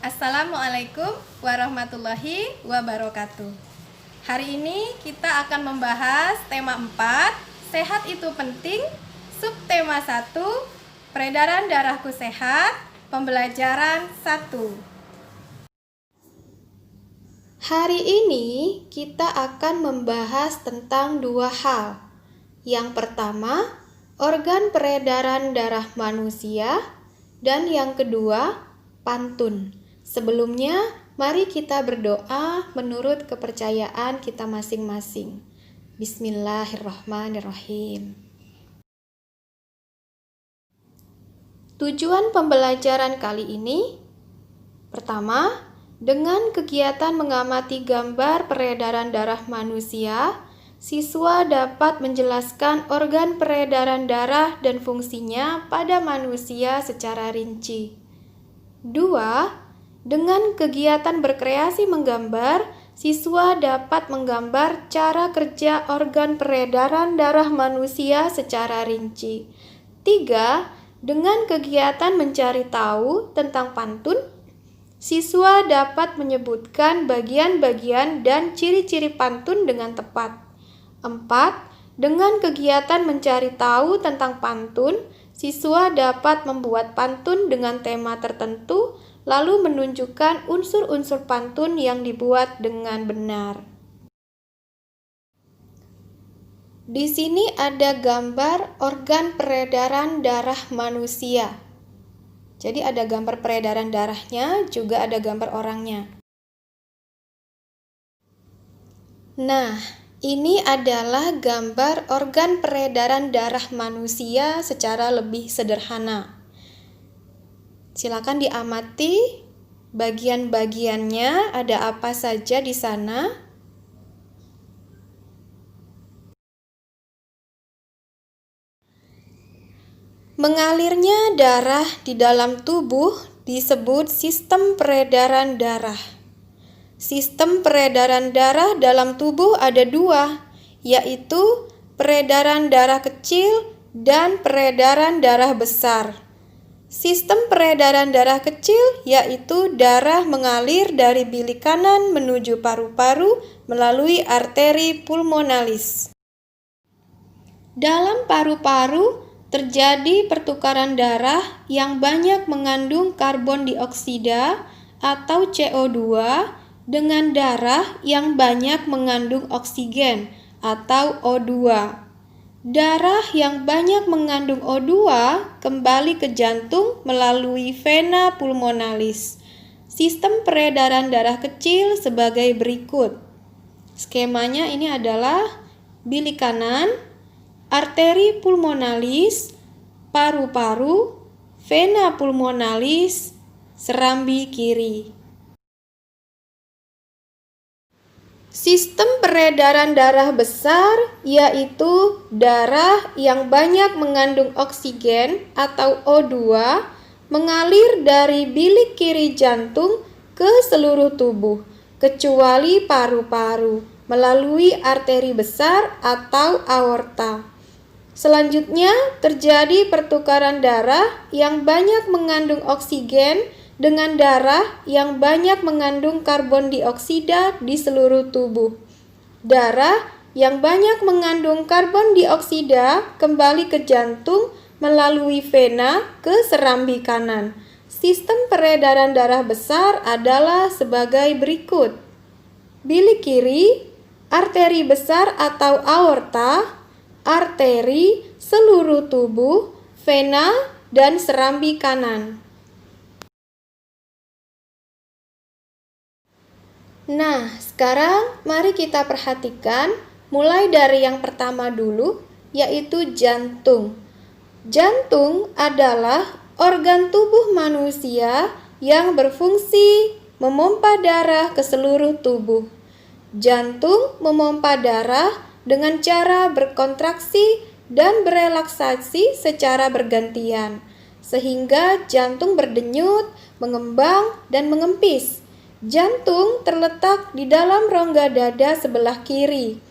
Assalamualaikum warahmatullahi wabarakatuh. Hari ini kita akan membahas tema 4, sehat itu penting, subtema 1, peredaran darahku sehat, pembelajaran 1. Hari ini kita akan membahas tentang dua hal. Yang pertama, organ peredaran darah manusia, dan yang kedua, pantun. Sebelumnya, mari kita berdoa menurut kepercayaan kita masing-masing. Bismillahirrahmanirrahim. Tujuan pembelajaran kali ini, pertama, dengan kegiatan mengamati gambar peredaran darah manusia, siswa dapat menjelaskan organ peredaran darah dan fungsinya pada manusia secara rinci. 2. Dengan kegiatan berkreasi menggambar, siswa dapat menggambar cara kerja organ peredaran darah manusia secara rinci. 3. Dengan kegiatan mencari tahu tentang pantun, siswa dapat menyebutkan bagian-bagian dan ciri-ciri pantun dengan tepat. 4. Dengan kegiatan mencari tahu tentang pantun, siswa dapat membuat pantun dengan tema tertentu, lalu menunjukkan unsur-unsur pantun yang dibuat dengan benar. Di sini ada gambar organ peredaran darah manusia. Jadi ada gambar peredaran darahnya, juga ada gambar orangnya. Nah, ini adalah gambar organ peredaran darah manusia secara lebih sederhana. Silakan diamati bagian-bagiannya, ada apa saja di sana. Mengalirnya darah di dalam tubuh disebut sistem peredaran darah. Sistem peredaran darah dalam tubuh ada dua, yaitu peredaran darah kecil dan peredaran darah besar. Sistem peredaran darah kecil yaitu darah mengalir dari bilik kanan menuju paru-paru melalui arteri pulmonalis. Dalam paru-paru terjadi pertukaran darah yang banyak mengandung karbon dioksida atau CO2 dengan darah yang banyak mengandung oksigen atau O2. Darah yang banyak mengandung O2 kembali ke jantung melalui vena pulmonalis. Sistem peredaran darah kecil sebagai berikut. Skemanya ini adalah bilik kanan, arteri pulmonalis, paru-paru, vena pulmonalis, serambi kiri. Sistem peredaran darah besar yaitu darah yang banyak mengandung oksigen atau O2 mengalir dari bilik kiri jantung ke seluruh tubuh, kecuali paru-paru, melalui arteri besar atau aorta. Selanjutnya, terjadi pertukaran darah yang banyak mengandung oksigen dengan darah yang banyak mengandung karbon dioksida di seluruh tubuh. Darah yang banyak mengandung karbon dioksida kembali ke jantung melalui vena ke serambi kanan. Sistem peredaran darah besar adalah sebagai berikut. Bilik kiri, arteri besar atau aorta, arteri, seluruh tubuh, vena, dan serambi kanan. Nah, sekarang mari kita perhatikan mulai dari yang pertama dulu, yaitu jantung. Jantung adalah organ tubuh manusia yang berfungsi memompa darah ke seluruh tubuh. Jantung memompa darah dengan cara berkontraksi dan berelaksasi secara bergantian, sehingga jantung berdenyut, mengembang, dan mengempis. Jantung terletak di dalam rongga dada sebelah kiri.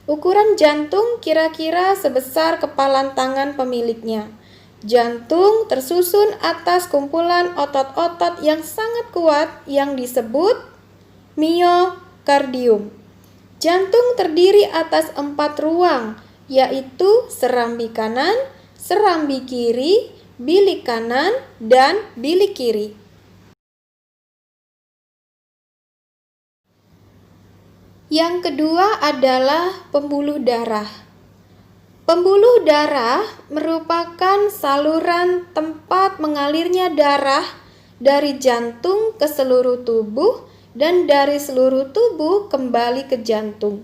Ukuran jantung kira-kira sebesar kepalan tangan pemiliknya. Jantung tersusun atas kumpulan otot-otot yang sangat kuat yang disebut miokardium. Jantung terdiri atas 4 ruang, yaitu serambi kanan, serambi kiri, bilik kanan, dan bilik kiri. Yang kedua adalah pembuluh darah. Pembuluh darah merupakan saluran tempat mengalirnya darah dari jantung ke seluruh tubuh dan dari seluruh tubuh kembali ke jantung.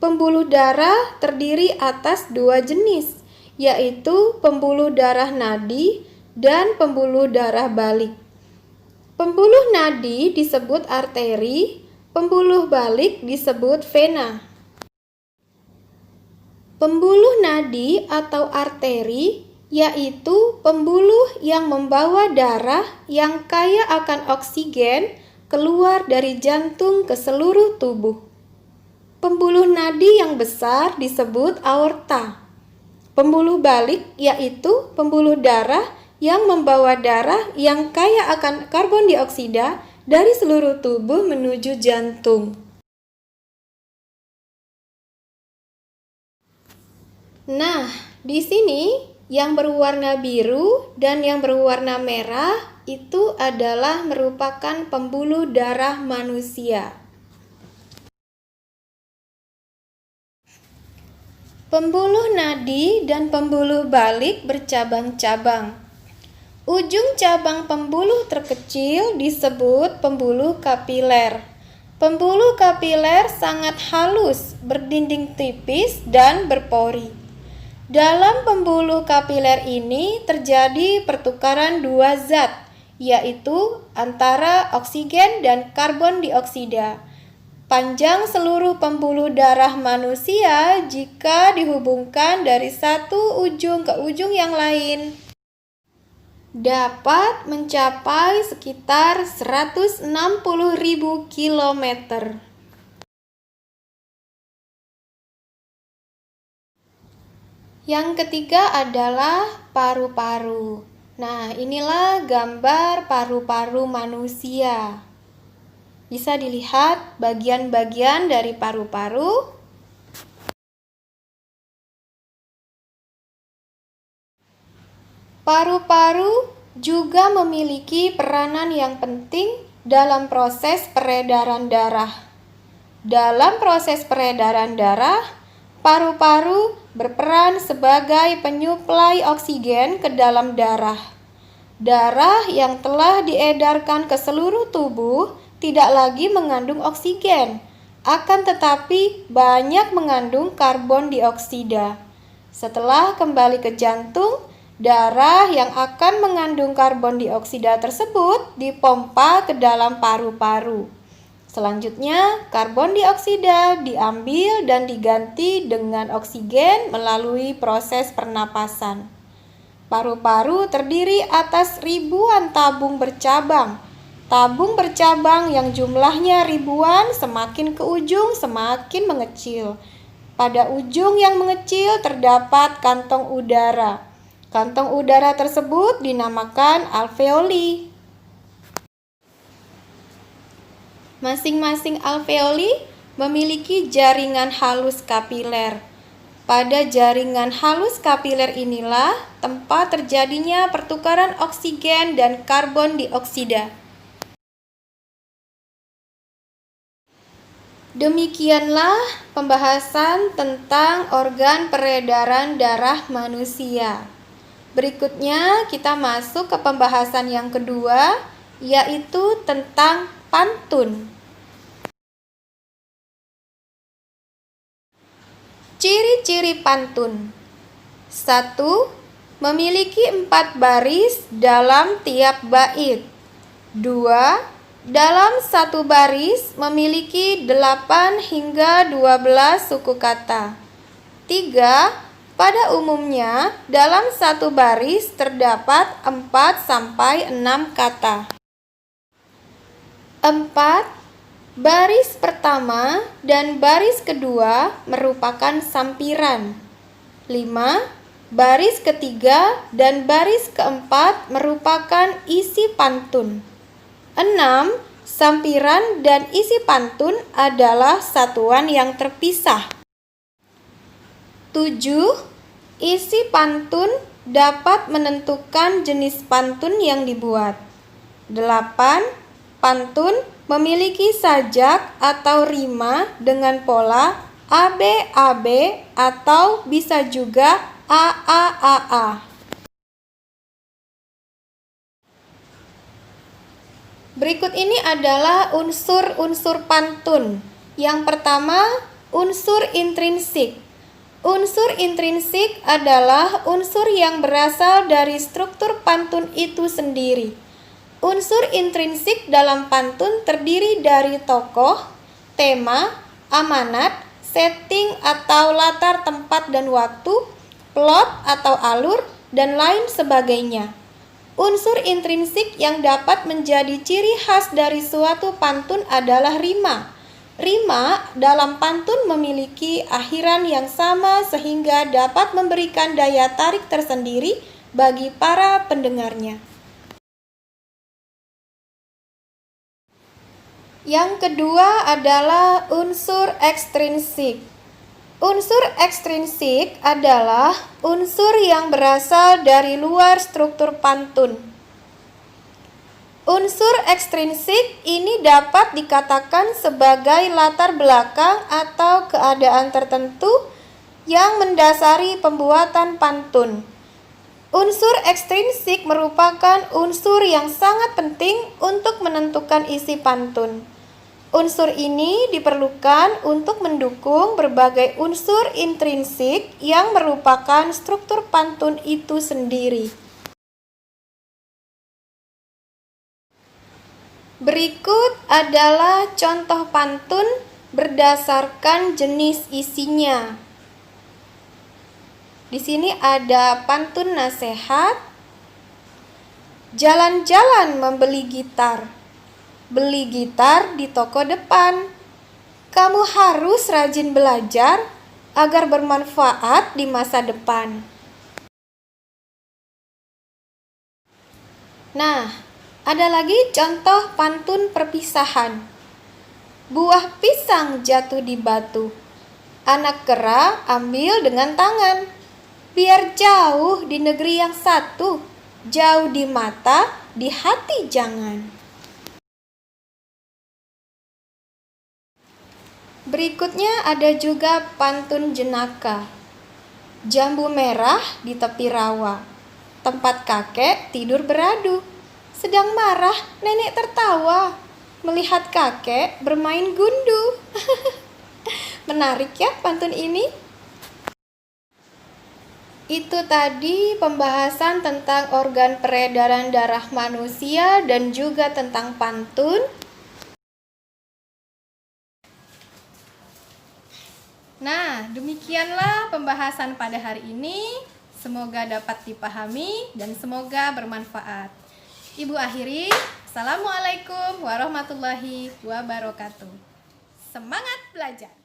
Pembuluh darah terdiri atas 2 jenis, yaitu pembuluh darah nadi dan pembuluh darah balik. Pembuluh nadi disebut arteri, pembuluh balik disebut vena. Pembuluh nadi atau arteri yaitu pembuluh yang membawa darah yang kaya akan oksigen keluar dari jantung ke seluruh tubuh. Pembuluh nadi yang besar disebut aorta. Pembuluh balik yaitu pembuluh darah yang membawa darah yang kaya akan karbon dioksida dari seluruh tubuh menuju jantung. Nah, di sini yang berwarna biru dan yang berwarna merah itu adalah merupakan pembuluh darah manusia. Pembuluh nadi dan pembuluh balik bercabang-cabang. Ujung cabang pembuluh terkecil disebut pembuluh kapiler. Pembuluh kapiler sangat halus, berdinding tipis, dan berpori. Dalam pembuluh kapiler ini terjadi pertukaran 2 zat, yaitu antara oksigen dan karbon dioksida. Panjang seluruh pembuluh darah manusia jika dihubungkan dari satu ujung ke ujung yang lain dapat mencapai sekitar 160.000 kilometer. Yang ketiga adalah paru-paru. Nah, inilah gambar paru-paru manusia. Bisa dilihat bagian-bagian dari paru-paru. Paru-paru juga memiliki peranan yang penting dalam proses peredaran darah. Dalam proses peredaran darah, paru-paru berperan sebagai penyuplai oksigen ke dalam darah. Darah yang telah diedarkan ke seluruh tubuh tidak lagi mengandung oksigen, akan tetapi banyak mengandung karbon dioksida. Setelah kembali ke jantung, darah yang akan mengandung karbon dioksida tersebut dipompa ke dalam paru-paru. Selanjutnya, karbon dioksida diambil dan diganti dengan oksigen melalui proses pernapasan. Paru-paru terdiri atas ribuan tabung bercabang. Tabung bercabang yang jumlahnya ribuan semakin ke ujung semakin mengecil. Pada ujung yang mengecil terdapat kantong udara. Kantong udara tersebut dinamakan alveoli. Masing-masing alveoli memiliki jaringan halus kapiler. Pada jaringan halus kapiler inilah tempat terjadinya pertukaran oksigen dan karbon dioksida. Demikianlah pembahasan tentang organ peredaran darah manusia. Berikutnya kita masuk ke pembahasan yang kedua, yaitu tentang pantun. Ciri-ciri pantun. 1. Memiliki 4 baris dalam tiap bait. 2. Dalam satu baris memiliki 8 hingga 12 suku kata. 3. Pada umumnya dalam satu baris terdapat 4 sampai 6 kata. 4. Baris pertama dan baris kedua merupakan sampiran. 5. Baris ketiga dan baris keempat merupakan isi pantun. 6. Sampiran dan isi pantun adalah satuan yang terpisah. 7. Isi pantun dapat menentukan jenis pantun yang dibuat. 8. Pantun memiliki sajak atau rima dengan pola ABAB atau bisa juga AAAA. Berikut ini adalah unsur-unsur pantun. Yang pertama, unsur intrinsik. Unsur intrinsik adalah unsur yang berasal dari struktur pantun itu sendiri. Unsur intrinsik dalam pantun terdiri dari tokoh, tema, amanat, setting atau latar tempat dan waktu, plot atau alur, dan lain sebagainya. Unsur intrinsik yang dapat menjadi ciri khas dari suatu pantun adalah rima. Rima dalam pantun memiliki akhiran yang sama sehingga dapat memberikan daya tarik tersendiri bagi para pendengarnya. Yang kedua adalah unsur ekstrinsik. Unsur ekstrinsik adalah unsur yang berasal dari luar struktur pantun. Unsur ekstrinsik ini dapat dikatakan sebagai latar belakang atau keadaan tertentu yang mendasari pembuatan pantun. Unsur ekstrinsik merupakan unsur yang sangat penting untuk menentukan isi pantun. Unsur ini diperlukan untuk mendukung berbagai unsur intrinsik yang merupakan struktur pantun itu sendiri. Berikut adalah contoh pantun berdasarkan jenis isinya. Di sini ada pantun nasihat, jalan-jalan membeli gitar. Beli gitar di toko depan. Kamu harus rajin belajar agar bermanfaat di masa depan. Nah, ada lagi contoh pantun perpisahan. Buah pisang jatuh di batu. Anak kera ambil dengan tangan. Biar jauh di negeri yang satu, jauh di mata, di hati jangan. Berikutnya ada juga pantun jenaka. Jambu merah di tepi rawa, tempat kakek tidur beradu. Sedang marah, nenek tertawa melihat kakek bermain gundu. Menarik ya pantun ini? Itu tadi pembahasan tentang organ peredaran darah manusia dan juga tentang pantun. Nah, demikianlah pembahasan pada hari ini. Semoga dapat dipahami dan semoga bermanfaat. Ibu akhiri, Assalamualaikum warahmatullahi wabarakatuh. Semangat belajar!